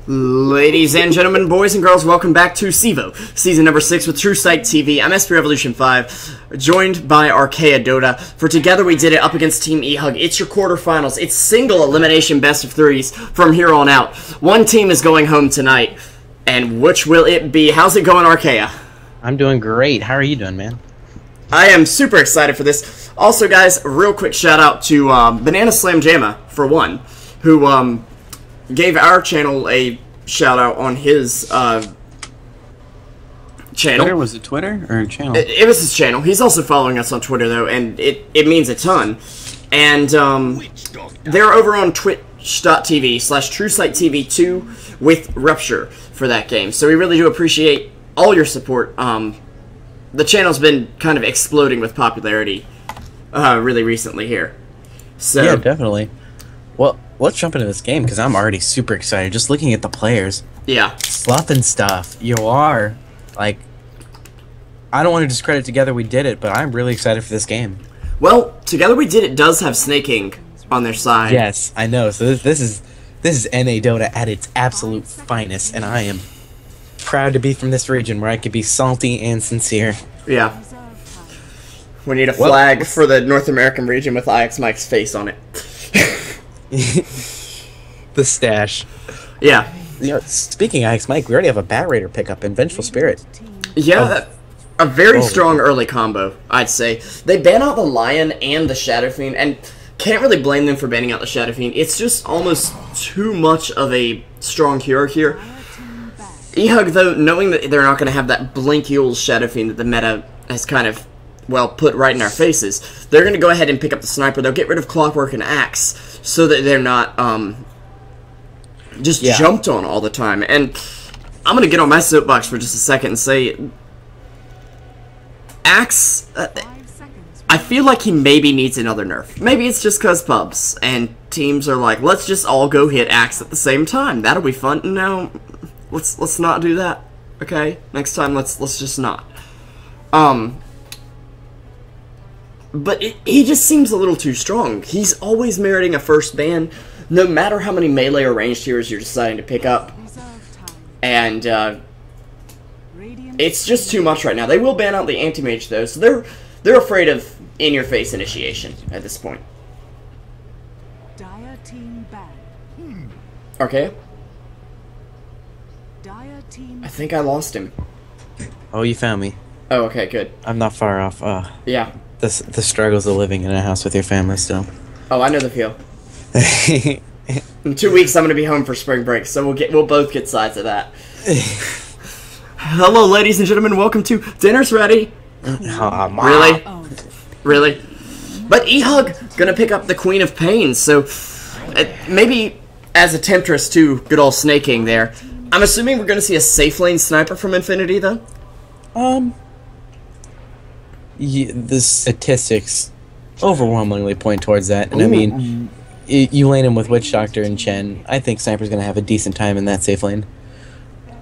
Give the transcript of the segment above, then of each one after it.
Ladies and gentlemen, boys and girls, welcome back to CEVO, season number 6 with Truesight TV. I'm SP Revolution 5, joined by ArchaeaDota. For Together We Did It up against Team eHug. It's your quarterfinals. It's single elimination best of threes from here on out. One team is going home tonight, and which will it be? How's it going, Archaea? I'm doing great. How are you doing, man? I am super excited for this. Also, guys, a real quick shout out to Banana Slam Jamma, for one, who gave our channel a shout out on his channel. Twitter? Was it Twitter or channel? It was his channel. He's also following us on Twitter, though, and it means a ton. And they're over on twitch.tv/Truesight TV 2 with Rupture for that game. So we really do appreciate all your support. The channel's been kind of exploding with popularity really recently here. So yeah, definitely. Well, let's jump into this game because I'm already super excited just looking at the players. Yeah. Fluff and stuff. You are, like, I don't want to discredit Together We Did It, but I'm really excited for this game. Well, Together We Did It does have snaking on their side. Yes, I know. So this is NA Dota at its absolute finest, and I am proud to be from this region where I could be salty and sincere. Yeah. We need a flag for the North American region with IX Mike's face on it. The stash. Yeah. You know, speaking of IX Mike, we already have a Bat Raider pickup in Vengeful Spirit. Yeah, a very strong early combo, I'd say. They ban out the Lion and the Shadow Fiend, and can't really blame them for banning out the Shadow Fiend. It's just almost too much of a strong hero here. eHug, though, knowing that they're not going to have that Blink-Yule's Shadow Fiend that the meta has kind of, well, put right in our faces, they're going to go ahead and pick up the Sniper. They'll get rid of Clockwork and Axe so that they're not just jumped on all the time. And I'm going to get on my soapbox for just a second and say, Axe, I feel like he maybe needs another nerf. Maybe it's just because pubs and teams are like, let's just all go hit Axe at the same time. That'll be fun. No, let's not do that. Okay, next time let's just not. But he just seems a little too strong. He's always meriting a first ban, no matter how many melee or ranged heroes you're deciding to pick up. And it's just too much right now. They will ban out the anti-mage though, so they're afraid of in-your-face initiation at this point. Okay. I think I lost him. Oh, you found me. Oh, okay, good. I'm not far off. Yeah. The struggles of living in a house with your family still. Oh, I know the feel. In 2 weeks, I'm gonna be home for spring break, so we'll both get sides of that. Hello, ladies and gentlemen. Welcome to Dinner's Ready. Really? Really? But eHug gonna pick up the Queen of Pains, so maybe as a temptress to good old snaking there. I'm assuming we're gonna see a safe lane sniper from Infinity, though. The statistics overwhelmingly point towards that, and I mean, you lane him with Witch Doctor and Chen. I think Sniper's gonna have a decent time in that safe lane.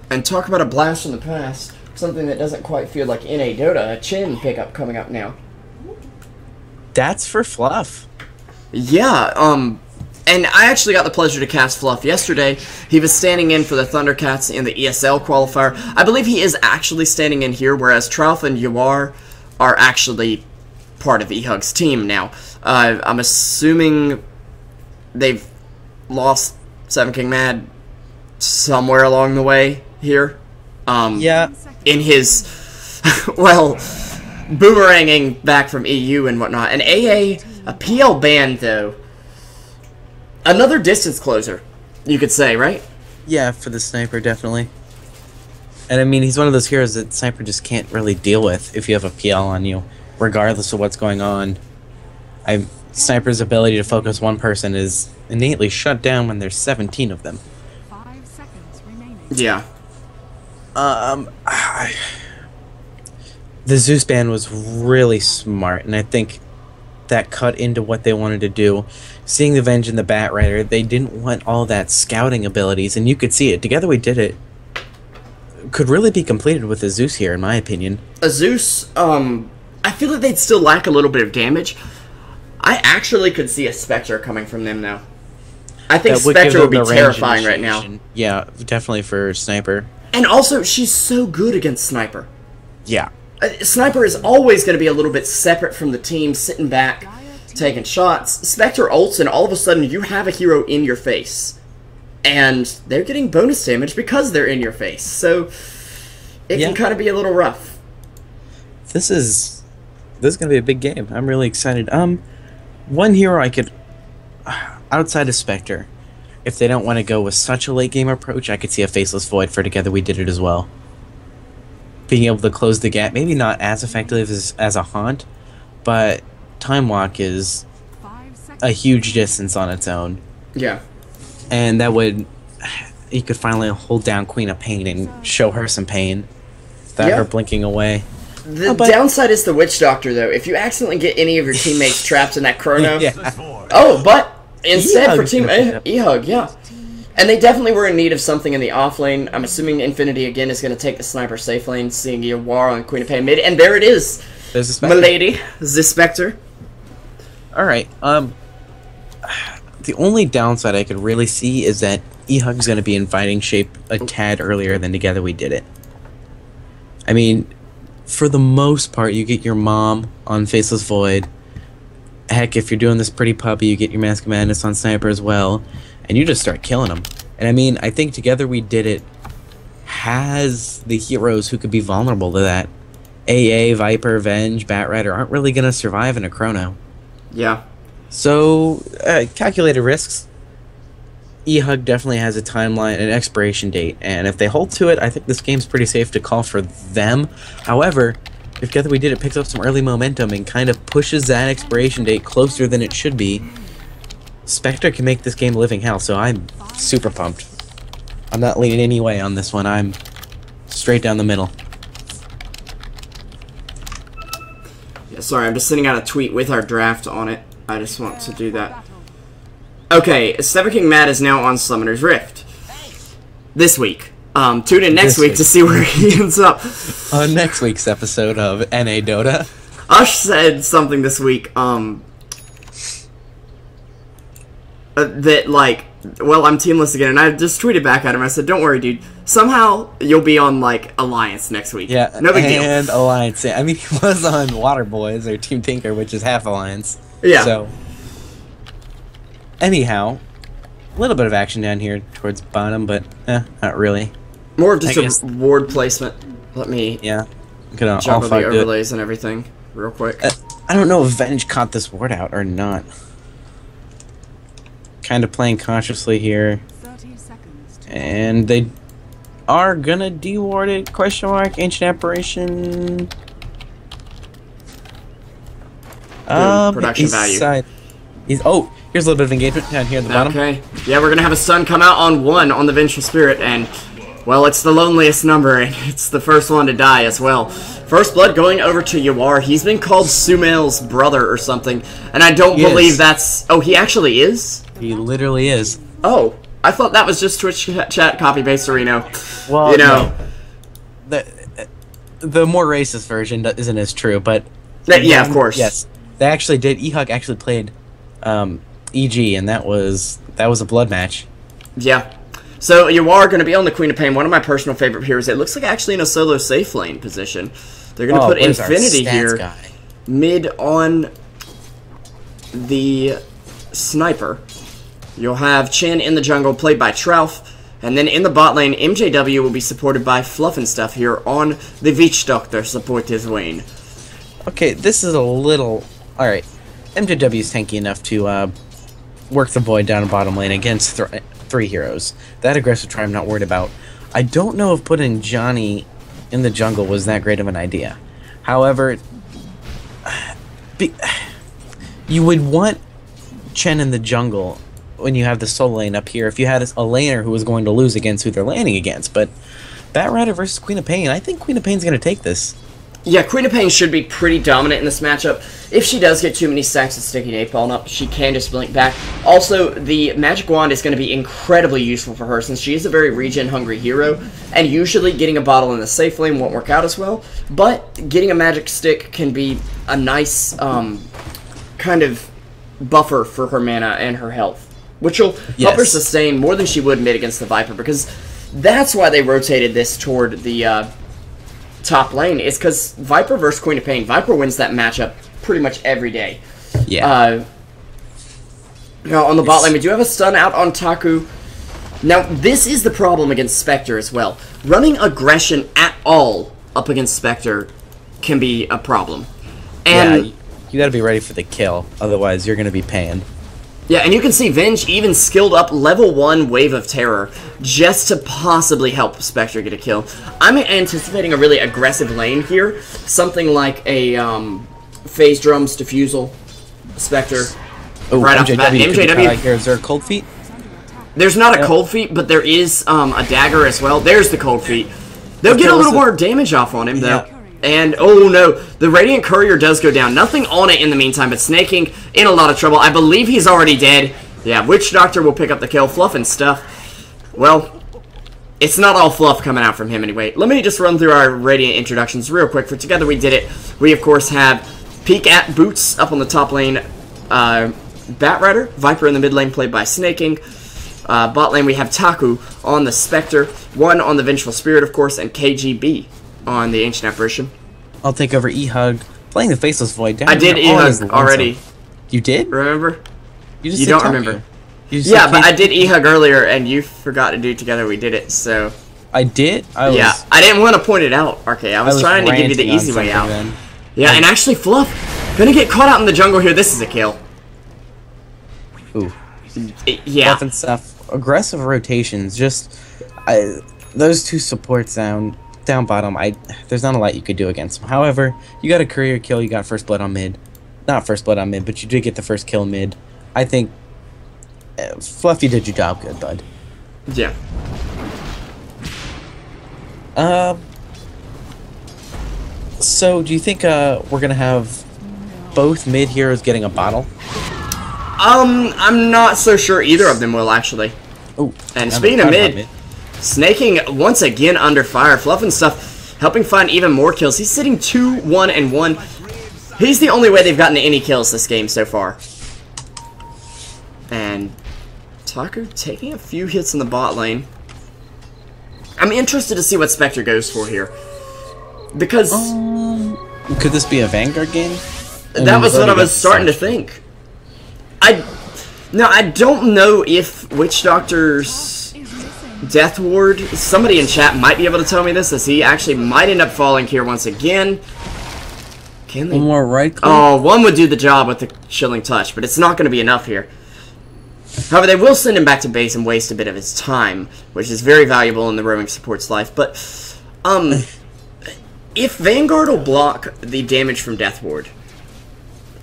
And talk about a blast from the past, something that doesn't quite feel like NA Dota, a Chen pickup coming up now. That's for Fluff. Yeah, and I actually got the pleasure to cast Fluff yesterday. He was standing in for the Thundercats in the ESL qualifier. I believe he is actually standing in here, whereas Trouf and Yawar are actually part of eHug's team now. I'm assuming they've lost Seven King Mad somewhere along the way here. Yeah. In his, well, boomeranging back from EU and whatnot. And AA, a PL ban, though. Another distance closer, you could say, right? Yeah, for the Sniper, definitely. And I mean, he's one of those heroes that Sniper just can't really deal with if you have a PL on you, regardless of what's going on. Sniper's ability to focus one person is innately shut down when there's 17 of them. 5 seconds remaining. Yeah. The Zeus ban was really smart, and I think that cut into what they wanted to do. Seeing the Venge and the Bat Rider, they didn't want all that scouting abilities, and you could see it. Together We Did It could really be completed with a Zeus here, in my opinion. A Zeus, I feel like they'd still lack a little bit of damage. I actually could see a Spectre coming from them now. I think that would give Spectre would them be the range terrifying right now. initiation. Yeah, definitely for Sniper. And also, she's so good against Sniper. Yeah. Sniper is always going to be a little bit separate from the team, sitting back, taking shots. Spectre ults, and all of a sudden you have a hero in your face. And they're getting bonus damage because they're in your face. So it can kind of be a little rough. This is going to be a big game. I'm really excited. One hero I could, outside of Spectre, if they don't want to go with such a late game approach, I could see a Faceless Void for Together We Did It as well. Being able to close the gap, maybe not as effective as a Haunt, but Time Walk is a huge distance on its own. Yeah. And that would, you could finally hold down Queen of Pain and show her some pain without her blinking away. The downside is the Witch Doctor, though. If you accidentally get any of your teammates trapped in that chrono... Oh, but instead for Team eHug, yeah. And they definitely were in need of something in the off lane. I'm assuming Infinity, again, is going to take the Sniper safe lane, seeing Yawar on Queen of Pain mid. And there it is. There's a Spectre. Milady, the Spectre. Alright, the only downside I could really see is that eHug's going to be in fighting shape a tad earlier than Together We Did It. I mean, for the most part, you get your mom on Faceless Void. Heck, if you're doing this Pretty Puppy, you get your Mask of Madness on Sniper as well. And you just start killing them. And I mean, I think Together We Did It has the heroes who could be vulnerable to that. AA, Viper, Venge, Batrider aren't really going to survive in a chrono. Yeah. So, calculated risks. eHug definitely has a timeline, an expiration date, and if they hold to it, I think this game's pretty safe to call for them. However, if Together We Did It picks up some early momentum and kind of pushes that expiration date closer than it should be, Spectre can make this game living hell, so I'm super pumped. I'm not leaning any way on this one. I'm straight down the middle. Yeah, sorry, I'm just sending out a tweet with our draft on it. I just want to do that. Okay, Seven King Matt is now on Summoner's Rift. This week. Tune in next week to see where he ends up. On next week's episode of NA Dota. Ush said something this week, that, like, well, I'm teamless again, and I just tweeted back at him. I said, don't worry, dude. Somehow, you'll be on, like, Alliance next week. Yeah, no big deal. And Alliance. I mean, he was on Water Boys, or Team Tinker, which is half Alliance. Yeah. So, anyhow, a little bit of action down here towards bottom, but, not really. More of just a ward placement. Let me I'm gonna jump over the overlays and everything real quick. I don't know if Venge caught this ward out or not. Kind of playing cautiously here. 30 seconds. And they are gonna de-ward it, question mark, Ancient Apparition. Production value. Oh, here's a little bit of engagement down here at the bottom. Okay. Yeah, we're gonna have a stun come out on 1 on the Vengeful Spirit, and, well, it's the loneliest number, and it's the first one to die as well. First blood going over to Yawar. He's been called Sumail's brother or something, and I don't believe that's... Oh, he actually is? He literally is. Oh, I thought that was just Twitch chat copy-paste Reno. Well, you know... No. The more racist version isn't as true, but... Yeah, of course. Yes. They actually did. eHug actually played EG, and that was a blood match. Yeah. So Yawar going to be on the Queen of Pain, one of my personal favorite heroes. It looks like actually in a solo safe lane position. They're going to put Infinity here mid on the Sniper. You'll have Chen in the jungle, played by Trouf. And then in the bot lane, MJW will be supported by Fluff and Stuff here on the Witch Doctor support his Wayne. Okay, this is a little... Alright, MJW is tanky enough to work the Void down in bottom lane against three heroes. That aggressive try I'm not worried about. I don't know if putting Johnny in the jungle was that great of an idea. However, you would want Chen in the jungle when you have the solo lane up here if you had a laner who was going to lose against who they're landing against. But Batrider versus Queen of Pain, I think Queen of Pain's going to take this. Yeah, Queen of Pain should be pretty dominant in this matchup. If she does get too many stacks of Sticky Napalm up, she can just blink back. Also, the Magic Wand is going to be incredibly useful for her since she is a very regen-hungry hero, and usually getting a bottle in the safe lane won't work out as well, but getting a Magic Stick can be a nice kind of buffer for her mana and her health. which will help her sustain more than she would mid against the Viper, because that's why they rotated this toward the top lane, is because Viper versus Queen of Pain. Viper wins that matchup pretty much every day. Yeah. Now, on the bot lane, we do have a stun out on Taku. Now, this is the problem against Spectre as well. Running aggression at all up against Spectre can be a problem. And yeah, you gotta be ready for the kill, otherwise you're gonna be paying. Yeah, and you can see Venge even skilled up level 1 Wave of Terror just to possibly help Spectre get a kill. I'm anticipating a really aggressive lane here. Something like a Phase Drums Diffusal Spectre. Oh, right off the bat. MJW. Here, is there a cold feet? There's not a cold feet, but there is a dagger as well. There's the cold feet. They'll get a little more damage off on him, though. And, oh no, the Radiant Courier does go down. Nothing on it in the meantime, but Snaking in a lot of trouble. I believe he's already dead. Yeah, Witch Doctor will pick up the kill. Fluff and stuff. Well, it's not all fluff coming out from him anyway. Let me just run through our Radiant introductions real quick. For Together We Did It, we, of course, have Peek at Boots up on the top lane. Batrider, Viper in the mid lane, played by Snaking. Bot lane, we have Taku on the Spectre. 1 on the Vengeful Spirit, of course, and KGB on the Ancient Apparition. I'll take over eHug. Playing the Faceless Void down. I did eHug already. You did? Remember? You don't remember. Yeah, but I did eHug earlier, and you forgot to do Together We Did It, so... I did? I didn't want to point it out, Archaea. I was trying to give you the easy way out. Then. Yeah, and actually, Fluff, gonna get caught out in the jungle here. This is a kill. Ooh. Yeah. Fluff and stuff. Aggressive rotations. Just... those two supports down bottom, there's not a lot you could do against them. However, you got a courier kill, you got first blood on mid. Not first blood on mid, but you did get the first kill mid. I think Fluffy did your job good, bud. Yeah. So do you think we're gonna have both mid heroes getting a bottle? I'm not so sure either of them will, actually. Oh, and speaking of mid, Snaking once again under fire. Fluff and stuff helping find even more kills. He's sitting 2-1-1. He's the only way they've gotten any kills this game so far. And Taku taking a few hits in the bot lane. I'm interested to see what Spectre goes for here. Because... could this be a Vanguard game? That was what I was starting to think. Now, I don't know if Witch Doctor's Death Ward, somebody in chat might be able to tell me this, as he actually might end up falling here once again. Can they? One more right click? Oh, one would do the job with the Chilling Touch, but it's not going to be enough here. However, they will send him back to base and waste a bit of his time, which is very valuable in the roaming support's life. But, if Vanguard will block the damage from Death Ward,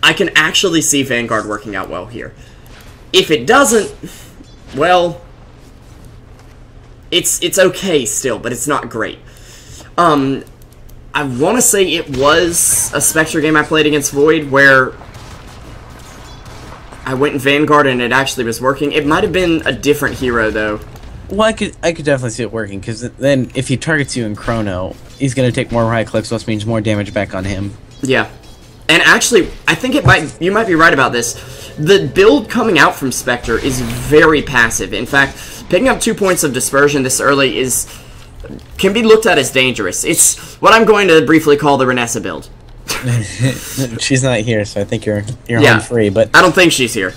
I can actually see Vanguard working out well here. If it doesn't, well, it's okay still, but it's not great. I want to say it was a Spectre game I played against Void where I went in Vanguard and it actually was working. It might have been a different hero though. Well, I could definitely see it working, because then if he targets you in Chrono, he's going to take more right clicks, which means more damage back on him. Yeah. And actually, I think you might be right about this. The build coming out from Spectre is very passive. In fact, picking up 2 points of dispersion this early can be looked at as dangerous. It's what I'm going to briefly call the Renessa build. She's not here, so I think you're home free. But I don't think she's here.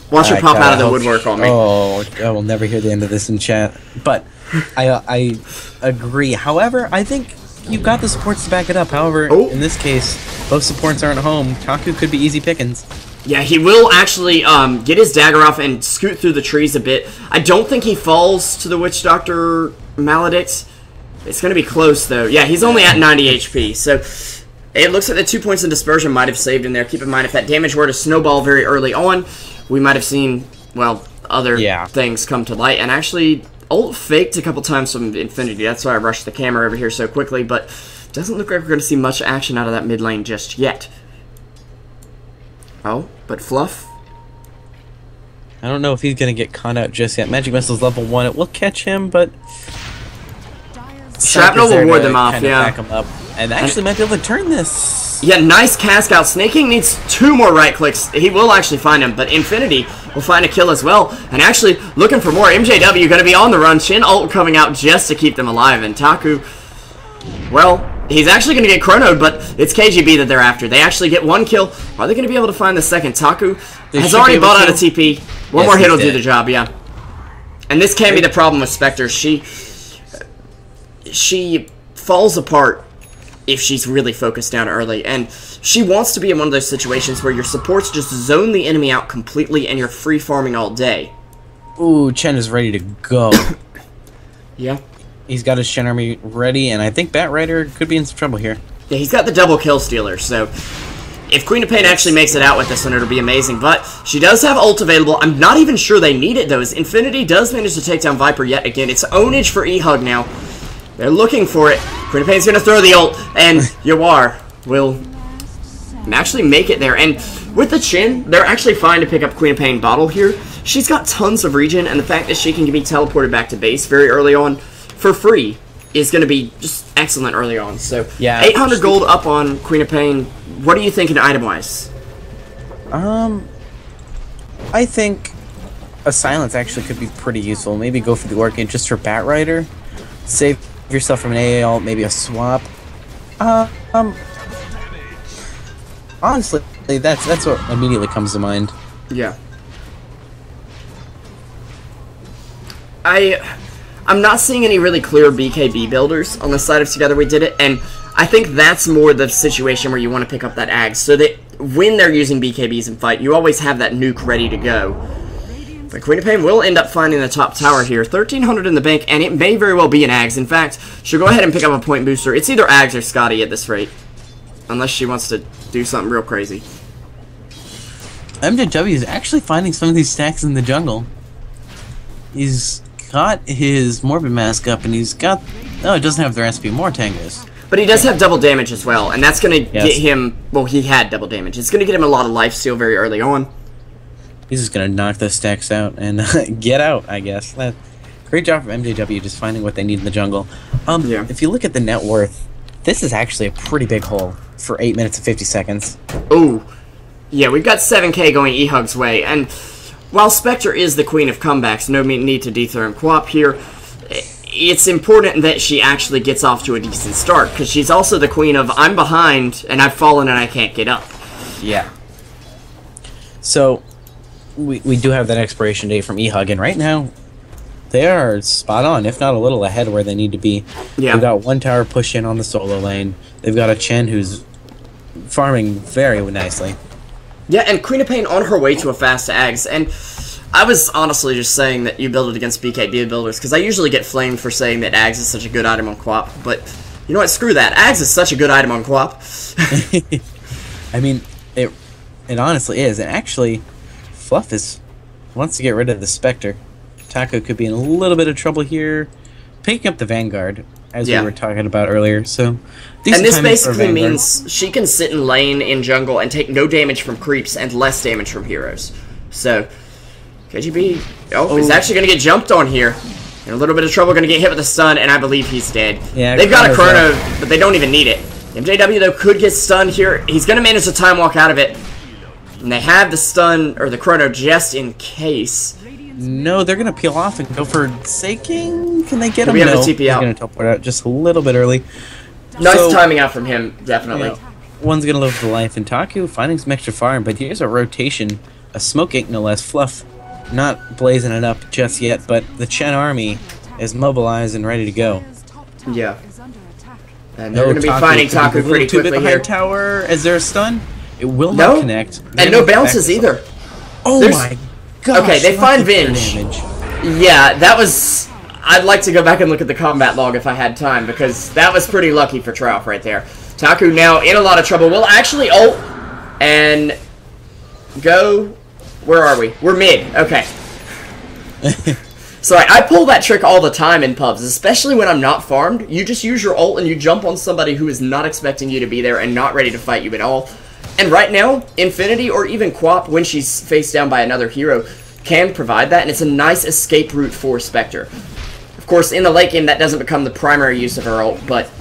Watch her pop out of the woodwork on me. Oh, I will never hear the end of this in chat. But I agree. However, I think you've got the supports to back it up. However, in this case, both supports aren't home. Taku could be easy pickings. Yeah, he will actually get his dagger off and scoot through the trees a bit. I don't think he falls to the Witch Doctor Maledict. It's going to be close, though. Yeah, he's only at 90 HP, so it looks like the 2 points in dispersion might have saved him there. Keep in mind, if that damage were to snowball very early on, we might have seen, well, other things come to light. And actually, ult faked a couple times from Infinity. That's why I rushed the camera over here so quickly, but doesn't look like we're going to see much action out of that mid lane just yet. Oh, but Fluff? I don't know if he's going to get caught out just yet. Magic Missile's level 1. It will catch him, but Shrapnel will ward them off, kinda yeah. back them up, and actually might be able to turn this. Yeah, nice cast out. Snaking needs 2 more right clicks. He will actually find him, but Infinity will find a kill as well. And actually, looking for more. MJW going to be on the run. Shin ult coming out just to keep them alive. And Taku, well, he's actually going to get chronoed, but it's KGB that they're after. They actually get 1 kill. Are they going to be able to find the second? Taku has already bought out a TP. One more hit will do the job, yeah. And this can be the problem with Spectre. She falls apart if she's really focused down early, and she wants to be in one of those situations where your supports just zone the enemy out completely and you're free farming all day. Ooh, Chen is ready to go. Yeah. He's got his Shen army ready, and I think Bat Rider could be in some trouble here. Yeah, he's got the double kill stealer, so if Queen of Pain actually makes it out with this one, it'll be amazing. But she does have ult available. I'm not even sure they need it, though, as Infinity does manage to take down Viper yet again. It's ownage for eHug now. They're looking for it. Queen of Pain's going to throw the ult, and Yawar will actually make it there. And with the Chin, they're actually fine to pick up Queen of Pain bottle here. She's got tons of regen, and the fact that she can be teleported back to base very early on for free is going to be just excellent early on. So, yeah, 800 gold up on Queen of Pain. What are you thinking item-wise? I think a silence actually could be pretty useful. Maybe go for the Orchid just for Bat Rider. Save yourself from an AAL, maybe a swap. Honestly, that's what immediately comes to mind. Yeah. I'm not seeing any really clear BKB builders on the side of Together We Did It, and I think that's more the situation where you want to pick up that Ag, so that when they're using BKBs in fight, you always have that nuke ready to go. But Queen of Pain will end up finding the top tower here. 1,300 in the bank, and it may very well be an Ags. In fact, she'll go ahead and pick up a point booster. It's either Ags or Scotty at this rate, unless she wants to do something real crazy. MJW is actually finding some of these stacks in the jungle. He's got his Morbid Mask up, and he's got... Oh, it doesn't have the recipe. More tangos. But he does have double damage as well, and that's going to get him... Well, he had double damage. It's going to get him a lot of lifesteal very early on. He's just going to knock those stacks out and get out, I guess. Great job from MJW just finding what they need in the jungle. Yeah. If you look at the net worth, this is actually a pretty big hole for 8 minutes and 50 seconds. Ooh. Yeah, we've got 7k going eHug's way, and while Spectre is the queen of comebacks, no need to dethrone Quap here, it's important that she actually gets off to a decent start, because she's also the queen of, I'm behind, and I've fallen and I can't get up. Yeah. So, we do have that expiration date from eHug, and right now, they are spot on, if not a little ahead where they need to be. Yeah. They've got one tower push in on the solo lane. They've got a Chen who's farming very nicely. Yeah, and Queen of Pain on her way to a fast Ags, and I was honestly just saying that you build it against BKB builders, because I usually get flamed for saying that Ags is such a good item on Quap, but you know what, screw that. Ags is such a good item on Quap. I mean, it honestly is, and actually, Fluff wants to get rid of the Spectre. Taco could be in a little bit of trouble here, picking up the Vanguard, as we were talking about earlier, so... And this basically means she can sit in lane in jungle and take no damage from creeps and less damage from heroes. So, KGB, is actually going to get jumped on here. In a little bit of trouble, going to get hit with a stun, and I believe he's dead. Yeah, they've got a chrono, but they don't even need it. MJW, though, could get stunned here. He's going to manage to time walk out of it. And they have the stun, or the chrono, just in case. No, they're going to peel off and go for Saking. Can they get him? We have the TP out. He's going to teleport out just a little bit early. Nice timing out from him, definitely. You know, one's going to live the life in Taku, finding some extra farm, but here's a rotation. A smoke ink, no less. Fluff not blazing it up just yet, but the Chen army is mobilized and ready to go. Yeah. And they're going to be finding Taku pretty quickly here. Tower. Is there a stun? It will not connect. And no bounces either. Oh my gosh. Okay, they find Vinge. Yeah, that was... I'd like to go back and look at the combat log if I had time, because that was pretty lucky for Trout right there. Taku now in a lot of trouble. Will actually ult and go... Where are we? We're mid. Okay. Sorry, I pull that trick all the time in pubs, especially when I'm not farmed. You just use your ult and you jump on somebody who is not expecting you to be there and not ready to fight you at all. And right now, Infinity or even Quap, when she's faced down by another hero, can provide that, and it's a nice escape route for Spectre. Of course, in the late game, that doesn't become the primary use of her ult, but...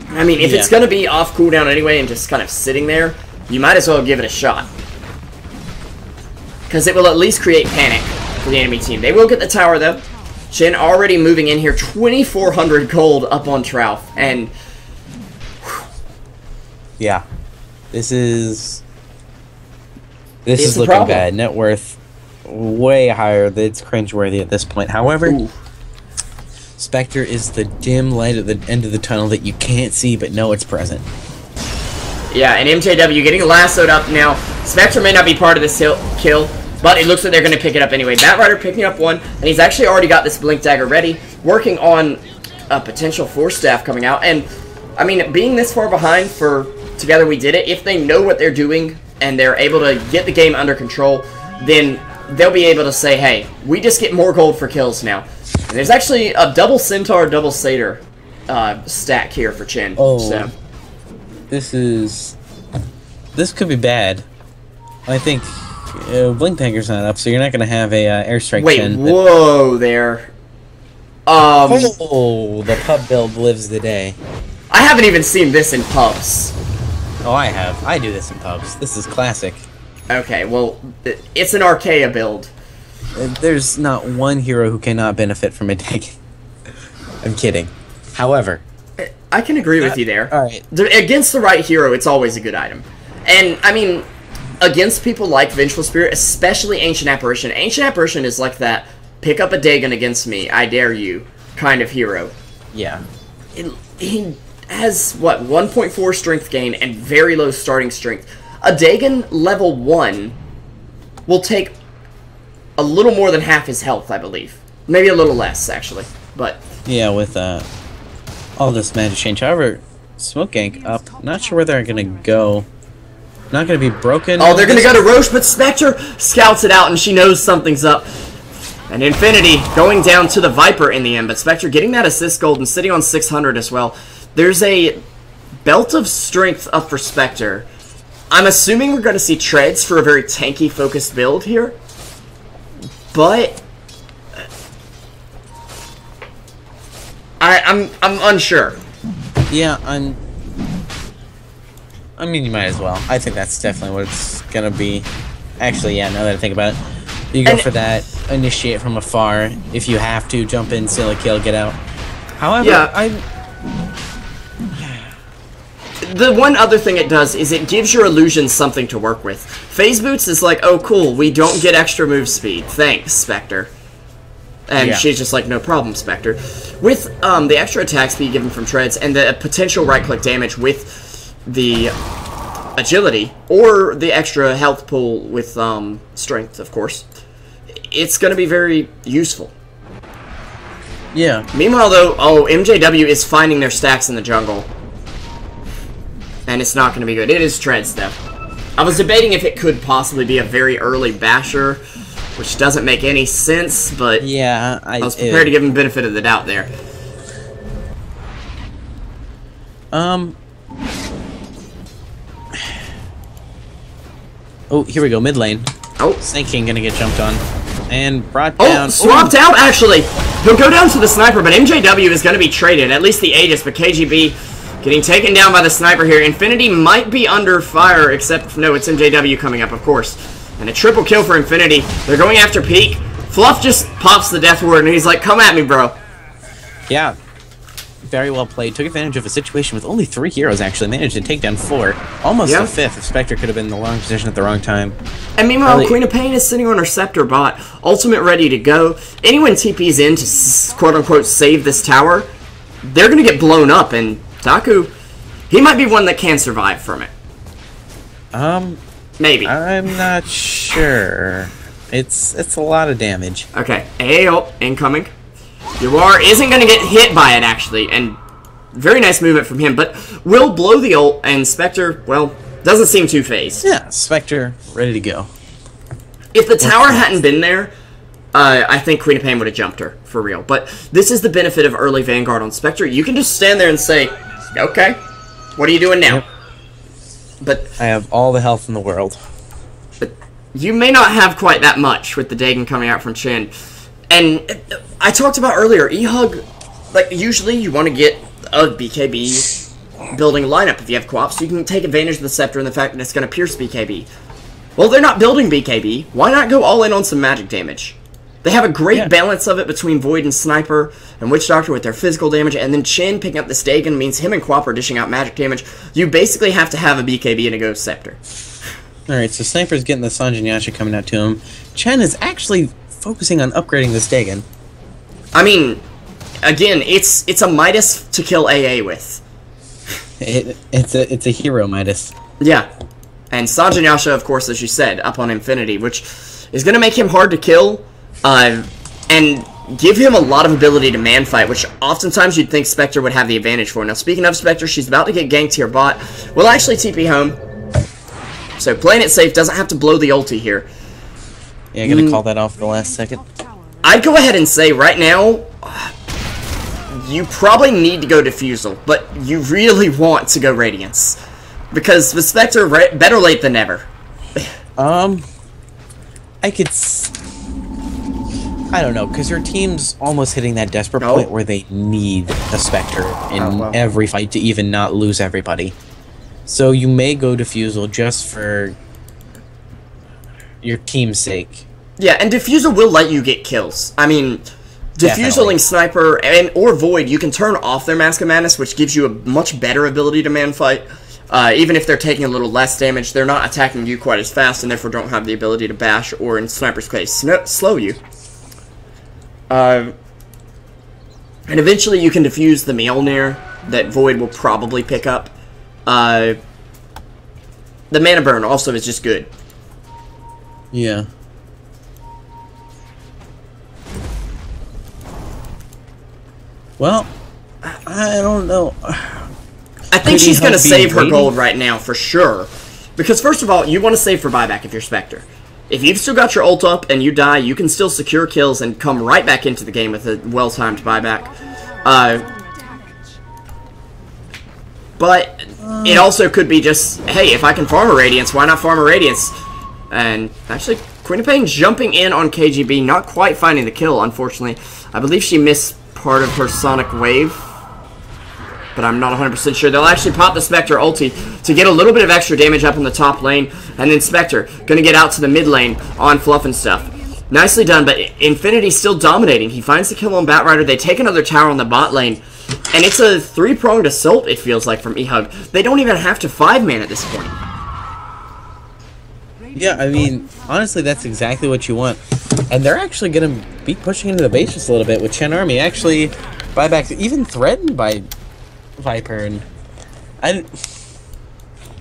I mean, if it's going to be off cooldown anyway and just kind of sitting there, you might as well give it a shot. Because it will at least create panic for the enemy team. They will get the tower, though. Chen already moving in here, 2,400 gold up on Trouth, and... Yeah. This is looking bad. Net worth way higher. It's cringeworthy at this point. However, Spectre is the dim light at the end of the tunnel that you can't see but know it's present. Yeah, and MJW getting lassoed up now. Spectre may not be part of this kill, but it looks like they're going to pick it up anyway. Batrider picking up one, and he's actually already got this Blink Dagger ready, working on a potential Force Staff coming out. And, I mean, being this far behind for Together We Did It, if they know what they're doing and they're able to get the game under control, then they'll be able to say, hey, we just get more gold for kills now. And there's actually a double Centaur, double Satyr stack here for Chen. Oh, so. This could be bad. I think Blink Dagger's not up, so you're not going to have a airstrike. Wait, Chen, whoa there. Oh, the pub build lives the day. I haven't even seen this in pubs. Oh, I have. I do this in pubs. This is classic. Okay, well, it's an Archaea build. There's not one hero who cannot benefit from a dig. I'm kidding. However, I can agree with you there. Alright. Against the right hero, it's always a good item. And, I mean, against people like Vengeful Spirit, especially Ancient Apparition. Ancient Apparition is like that, pick up a Dagon against me, I dare you, kind of hero. Yeah. He has, what, 1.4 strength gain and very low starting strength. A Dagon level 1 will take a little more than half his health, I believe. Maybe a little less, actually. But yeah, with all this magic change. However, Smoke Gank up. Not sure where they're going to go. Not going to be broken. Oh, they're going to go to Roche, but Spectre scouts it out, and she knows something's up. And Infinity going down to the Viper in the end, but Spectre getting that assist gold and sitting on 600 as well. There's a Belt of Strength up for Spectre. I'm assuming we're going to see treads for a very tanky focused build here. But I'm unsure. Yeah, I mean, you might as well. I think that's definitely what it's gonna be. Actually, yeah, now that I think about it. You go for that, initiate from afar. If you have to, jump in, steal a kill, get out. However, yeah. The one other thing it does is it gives your illusions something to work with. Phase Boots is like, oh cool, we don't get extra move speed. Thanks, Spectre. And she's just like, no problem, Spectre. With the extra attack speed given from treads and the potential right-click damage with the agility, or the extra health pool with strength, of course, it's going to be very useful. Yeah. Meanwhile, though, MJW is finding their stacks in the jungle. And it's not going to be good. It is treads, though. I was debating if it could possibly be a very early basher, which doesn't make any sense, but yeah, I was prepared to give him the benefit of the doubt there. Oh, here we go, mid lane. Oh. Snake King gonna get jumped on. And brought down. Oh, swapped out, actually! He'll go down to the sniper, but MJW is gonna be traded, at least the Aegis, but KGB getting taken down by the sniper here. Infinity might be under fire, except, no, it's MJW coming up, of course. And a triple kill for Infinity. They're going after Peak. Fluff just pops the death ward, and he's like, come at me, bro. Yeah. Very well played. Took advantage of a situation with only 3 heroes, actually. Managed to take down 4. Almost a 5th if Spectre could have been in the wrong position at the wrong time. And meanwhile, really, Queen of Pain is sitting on her Scepter bot. Ultimate ready to go. Anyone TP's in to, quote-unquote, save this tower, they're going to get blown up, and Taku, he might be one that can survive from it. Maybe. I'm not sure. It's a lot of damage. Okay, AO incoming. Yuar isn't going to get hit by it, actually, and very nice movement from him, but will blow the ult, and Spectre, well, doesn't seem too phased. Yeah, Spectre, ready to go. If the tower hadn't been there, I think Queen of Pain would have jumped her, for real. But this is the benefit of early Vanguard on Spectre. You can just stand there and say, okay, what are you doing now? Yep. But I have all the health in the world. But you may not have quite that much with the Dagon coming out from Chen. And I talked about earlier, eHug, like, usually you want to get a BKB building lineup if you have co-op, so you can take advantage of the Scepter and the fact that it's going to pierce BKB. Well, they're not building BKB. Why not go all in on some magic damage? They have a great balance of it between Void and Sniper and Witch Doctor with their physical damage, and then Chin picking up the Stagen means him and Quap are dishing out magic damage. You basically have to have a BKB and a Ghost Scepter. Alright, so Sniper's getting the Sanjin Yasha coming out to him. Chen is actually focusing on upgrading the Stagen. I mean, again, it's a Midas to kill AA with. It's a hero Midas. Yeah. And Sanjin Yasha, of course, as you said, up on Infinity, which is going to make him hard to kill, and give him a lot of ability to man-fight, which oftentimes you'd think Spectre would have the advantage for. Now, speaking of Spectre, she's about to get ganked here, bot. Will actually TP home. So, playing it safe, doesn't have to blow the ulti here. Yeah, gonna call that off the last second. I'd go ahead and say, right now, you probably need to go Diffusal, but you really want to go Radiance. Because with Spectre, better late than never. I don't know, because your team's almost hitting that desperate point where they need a Spectre in every fight to even not lose everybody. So you may go Diffusal just for your team's sake. Yeah, and Diffusal will let you get kills. I mean, Diffusaling Sniper or Void, you can turn off their Mask of Madness, which gives you a much better ability to man-fight. Even if they're taking a little less damage, they're not attacking you quite as fast, and therefore don't have the ability to bash, or in Sniper's case, slow you. And eventually you can defuse the Mjolnir that Void will probably pick up. The Mana Burn also is just good. Yeah. Well, I don't know. I think she's going to save her gold right now, for sure. Because, first of all, you want to save for buyback if you're Spectre. If you've still got your ult up and you die, you can still secure kills and come right back into the game with a well-timed buyback. But it also could be just, hey, if I can farm a Radiance, why not farm a Radiance? And actually, Queen of Pain jumping in on KGB, not quite finding the kill, unfortunately. I believe she missed part of her Sonic Wave, but I'm not 100% sure. They'll actually pop the Spectre ulti to get a little bit of extra damage up in the top lane, and then Spectre gonna get out to the mid lane on Fluff and stuff. Nicely done, but Infinity's still dominating. He finds the kill on Batrider. They take another tower on the bot lane, and it's a three-pronged assault, it feels like, from eHug. They don't even have to 5-man at this point. Yeah, I mean, honestly, that's exactly what you want. And they're actually going to be pushing into the base just a little bit with Chen Army. Actually, buybacks even threatened by Viper. And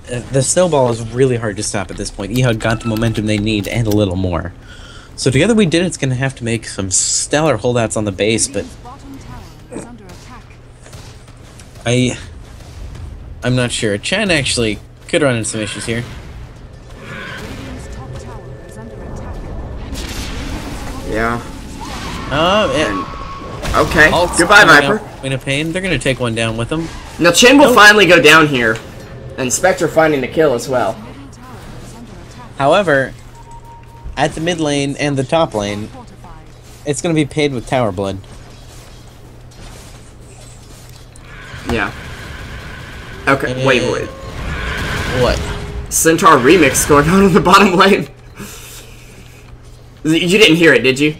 the snowball is really hard to stop at this point. eHug got the momentum they need and a little more. So together we did. It's going to have to make some stellar holdouts on the base, but I'm not sure. Chen actually could run into some issues here. Yeah. Okay. Goodbye, Viper. Queen of Pain. They're going to take one down with them. Now, Chen will finally go down here, and Spectre finding the kill as well. However, at the mid lane and the top lane, it's going to be paid with tower blood. Yeah. Okay, wait. What? Centaur Remix going on in the bottom lane. You didn't hear it, did you?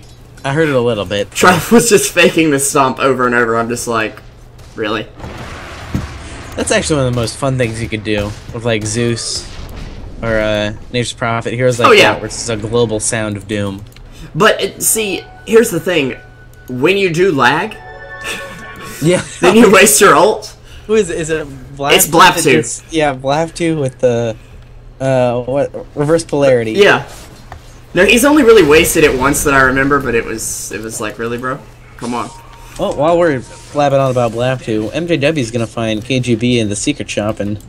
I heard it a little bit. Triumph was just faking the stomp over and over. I'm just like, really? That's actually one of the most fun things you could do with, like, Zeus or Nature's Prophet. Heroes like that, where it's a global sound of doom. But, see, here's the thing. When you do lag, yeah, then you waste your ult. Who is it? Is it Blab? It's Blab2. Yeah, Blab2 with the, reverse polarity. Yeah. No, he's only really wasted it once that I remember, but it was like, really, bro? Come on. Well, while we're blabbing on about Blab2, MJW's gonna find KGB in the secret shop, and...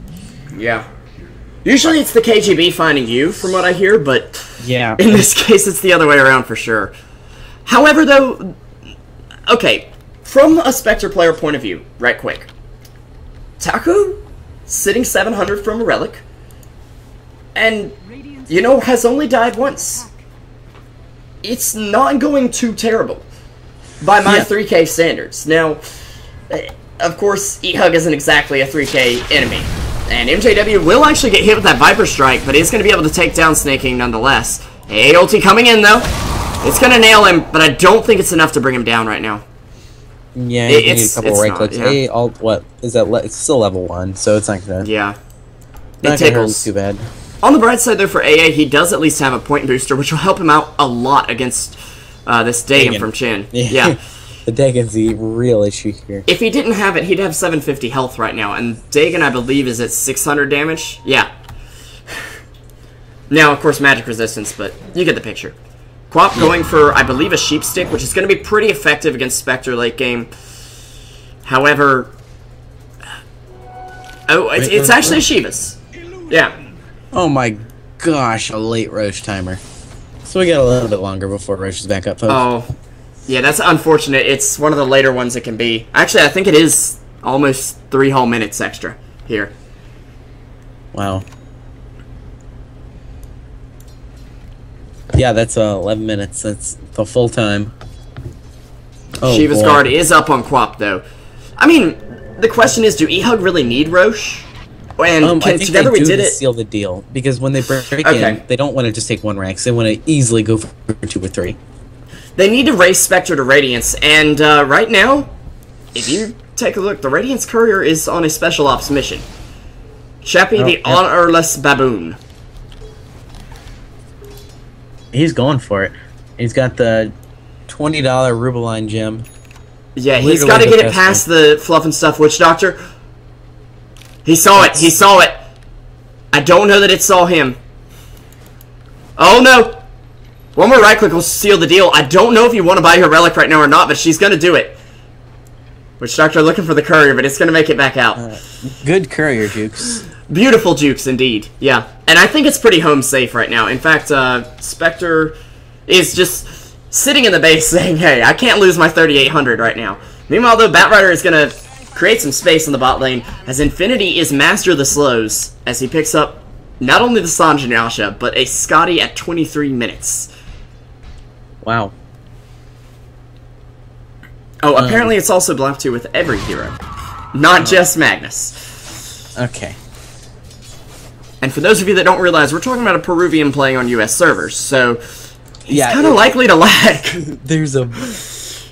Yeah. Usually it's the KGB finding you, from what I hear, but... Yeah. In this case, it's the other way around for sure. However, though... Okay, from a Spectre player point of view, right quick. Taku, sitting 700 from a Relic, and, you know, has only died once. It's not going too terrible. by my Yeah. 3K standards. Now, of course, eHug isn't exactly a 3K enemy. And MJW will actually get hit with that Viper Strike, but he's going to be able to take down Snake King nonetheless. AA ulti coming in, though. It's going to nail him, but I don't think it's enough to bring him down right now. Yeah, you need a couple right not, clicks. yeah. A alt, what is that? It's still level 1, so it's not gonna. Yeah. Not It gonna hurt him tickles. too bad. On the bright side, though, for AA, he does at least have a point booster, which will help him out a lot against this Dagon from Chin. Yeah. The Dagon's the real issue here. If he didn't have it, he'd have 750 health right now, and Dagon, I believe, is at 600 damage. Yeah. Now, of course, magic resistance, but you get the picture. Quap going for, I believe, a sheep stick, which is going to be pretty effective against Spectre late game. However, oh, it's actually a Shiva's. Yeah. Oh my gosh, a late Roche timer. So we got a little bit longer before Roche is back up, folks. Oh, yeah, that's unfortunate. It's one of the later ones it can be. Actually, I think it is almost 3 whole minutes extra here. Wow. Yeah, that's 11 minutes. That's the full time. Oh, Shiva's boy. guard is up on Quap, though. I mean, the question is, do eHug really need Roche? And I think together they we do did to it. seal the deal, because when they break Okay. in, they don't want to just take 1 rank. They want to easily go for 2 or 3. They need to raise Spectre to Radiance, and right now, if you take a look, the Radiance Courier is on a special ops mission. Chappie the yep. Honorless Baboon. He's going for it. He's got the $20 Rubeline gem. Yeah, he's Literally got to the get it best past the Fluff and Stuff Witch Doctor. He saw it. He saw it. I don't know that it saw him. Oh, no. One more right click will seal the deal. I don't know if you want to buy her relic right now or not, but she's going to do it. Witch Doctor looking for the courier, but it's going to make it back out. Good courier, Jukes. Beautiful jukes, indeed. Yeah. And I think it's pretty home safe right now. In fact, Spectre is just sitting in the base saying, hey, I can't lose my 3,800 right now. Meanwhile, though, Batrider is going to create some space in the bot lane as Infinity is master of the slows as he picks up not only the Sanj and Yasha, but a Scotty at 23 minutes. Wow. Oh, apparently it's also Black 2 with every hero, not just Magnus. Okay. And for those of you that don't realize, we're talking about a Peruvian playing on US servers, so he's Yeah, kind of likely to lag. There's a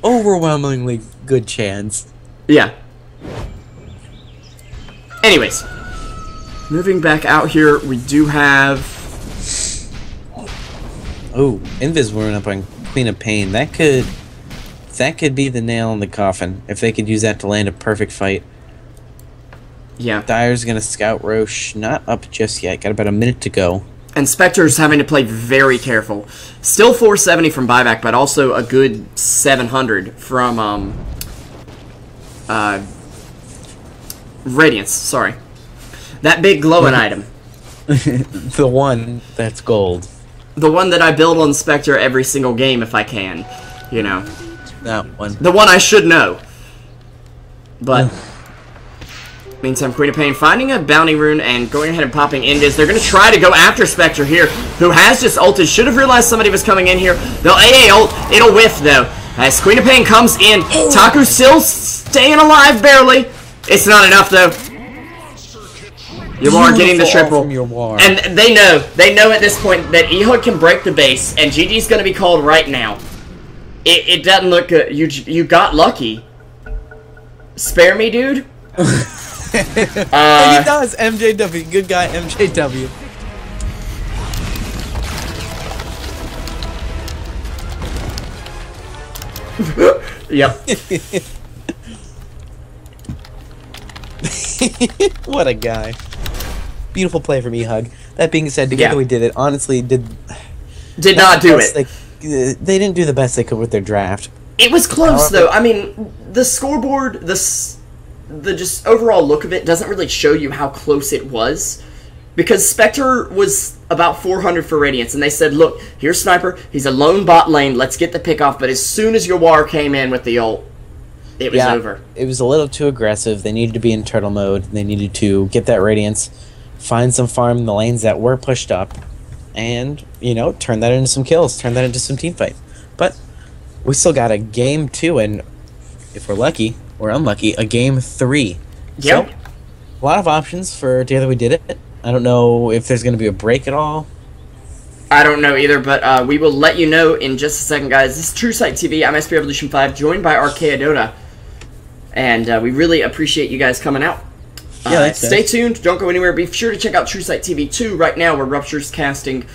overwhelmingly good chance. Yeah. Anyways, moving back out here, we do have... Oh, Invis went up on Queen of Pain. That could be the nail in the coffin if they could use that to land a perfect fight. Yeah. Dyer's gonna scout Roche. Not up just yet. Got about a minute to go. And Spectre's having to play very careful. Still 470 from buyback, but also a good 700 from Radiance. Sorry, that big glowing item, The one that's gold. the one that I build on Spectre every single game if I can. You know, That one. the one I should know. But meantime, Queen of Pain finding a bounty rune and going ahead and popping Invis. They're going to try to go after Spectre here, who has just ulted. Should have realized somebody was coming in here. They'll AA ult. It'll whiff, though. As Queen of Pain comes in, Taku still staying alive, barely. It's not enough, though. Yawar getting the triple. And they know at this point that eHug can break the base, and GG's going to be called right now. It doesn't look good. You got lucky. Spare me, dude. And he does. MJW. Good guy, MJW. Yep. What a guy. Beautiful play from eHug. That being said, together Yeah. we did it. Honestly, did not do it. They didn't do the best they could with their draft. It was close, However- though. I mean, the scoreboard, the just overall look of it doesn't really show you how close it was. Because Spectre was about 400 for Radiance, and they said, look, here's Sniper, he's a lone bot lane, let's get the pick off. But as soon as Yawar came in with the ult, it was over. It was a little too aggressive. They needed to be in turtle mode. They needed to get that Radiance, find some farm in the lanes that were pushed up, and, you know, turn that into some kills, turn that into some team fight. But we still got a game 2, and if we're lucky or unlucky, a game 3. Yep. So, a lot of options for Day That We Did It. I don't know if there's going to be a break at all. I don't know either, but we will let you know in just a second, guys. This is Truesight TV. I'm SP Revolution 5, joined by ArchaeaDota. And we really appreciate you guys coming out. Yeah, stay tuned. Don't go anywhere. Be sure to check out Truesight TV 2 right now, where Rupture's casting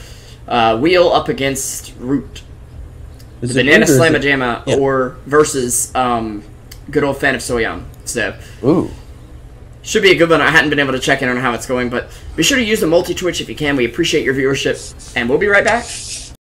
Wheel up against Root. The Banana Slamma Jamma, or versus good old fan of Soyam. So, ooh. Should be a good one. I hadn't been able to check in on how it's going, but be sure to use the multi-Twitch if you can. We appreciate your viewership, and we'll be right back.